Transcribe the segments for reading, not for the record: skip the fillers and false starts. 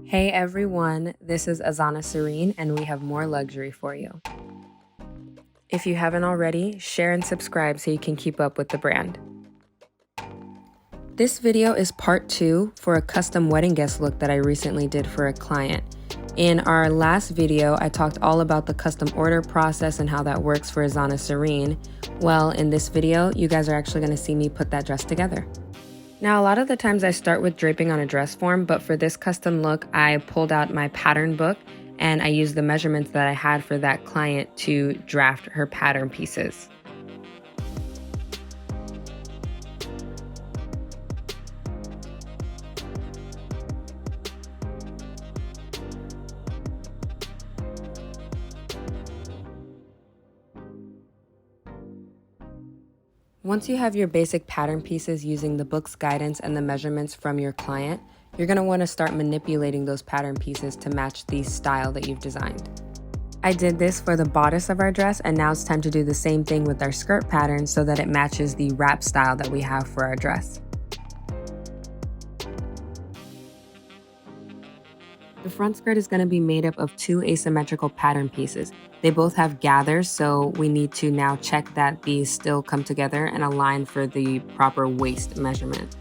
Hey everyone, this is Azana Serene and we have more luxury for you. If you haven't already, share and subscribe so you can keep up with the brand. This video is part 2 for a custom wedding guest look that I recently did for a client. In our last video, I talked all about the custom order process and how that works for Azana Serene. Well, in this video, you guys are actually going to see me put that dress together. Now, a lot of the times I start with draping on a dress form, but for this custom look, I pulled out my pattern book and I used the measurements that I had for that client to draft her pattern pieces. Once you have your basic pattern pieces using the book's guidance and the measurements from your client, you're going to want to start manipulating those pattern pieces to match the style that you've designed. I did this for the bodice of our dress, and now it's time to do the same thing with our skirt pattern so that it matches the wrap style that we have for our dress. The front skirt is going to be made up of 2 asymmetrical pattern pieces. They both have gathers, so we need to now check that these still come together and align for the proper waist measurement.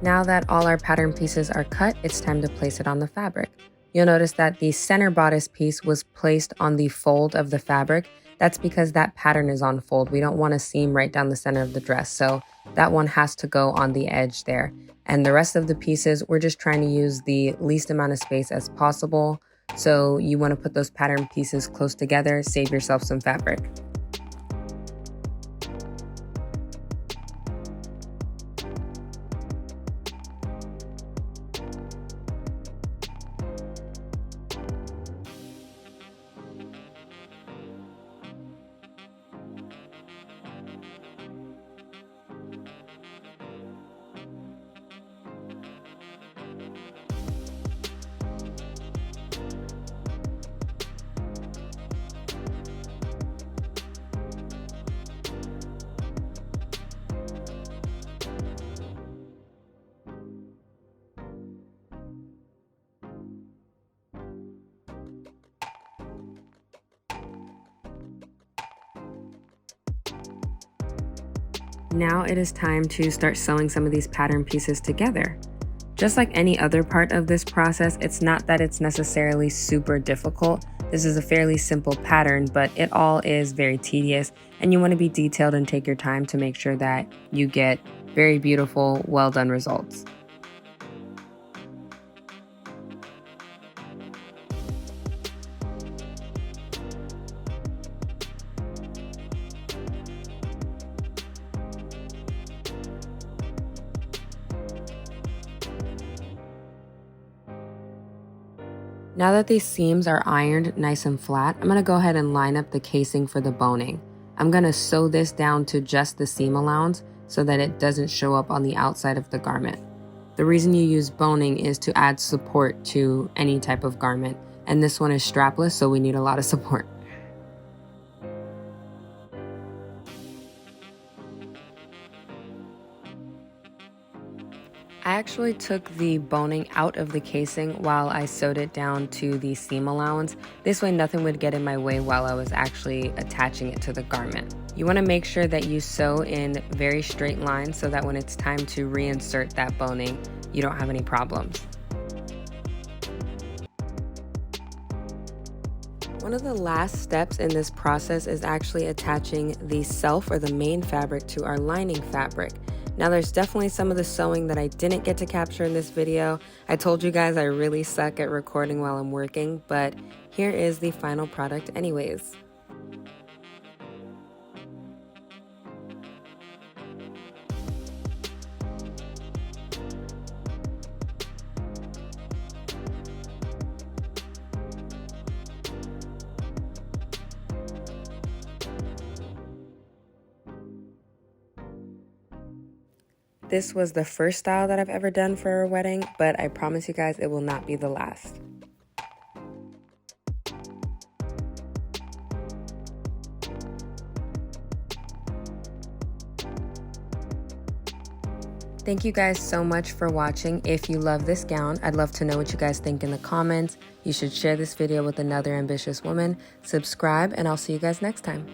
Now that all our pattern pieces are cut, it's time to place it on the fabric. You'll notice that the center bodice piece was placed on the fold of the fabric. That's because that pattern is on fold. We don't want a seam right down the center of the dress, so that one has to go on the edge there. And the rest of the pieces, we're just trying to use the least amount of space as possible. So you want to put those pattern pieces close together, save yourself some fabric. Now it is time to start sewing some of these pattern pieces together. Just like any other part of this process, it's not that it's necessarily super difficult. This is a fairly simple pattern, but it all is very tedious, and you want to be detailed and take your time to make sure that you get very beautiful, well done results. Now that these seams are ironed nice and flat, I'm going to go ahead and line up the casing for the boning. I'm going to sew this down to just the seam allowance so that it doesn't show up on the outside of the garment. The reason you use boning is to add support to any type of garment, and this one is strapless, so we need a lot of support. I actually took the boning out of the casing while I sewed it down to the seam allowance. This way nothing would get in my way while I was actually attaching it to the garment. You want to make sure that you sew in very straight lines so that when it's time to reinsert that boning, you don't have any problems. One of the last steps in this process is actually attaching the self or the main fabric to our lining fabric. Now there's definitely some of the sewing that I didn't get to capture in this video. I told you guys I really suck at recording while I'm working, but here is the final product anyways. This was the first style that I've ever done for a wedding, but I promise you guys it will not be the last. Thank you guys so much for watching. If you love this gown, I'd love to know what you guys think in the comments. You should share this video with another ambitious woman, subscribe, and I'll see you guys next time.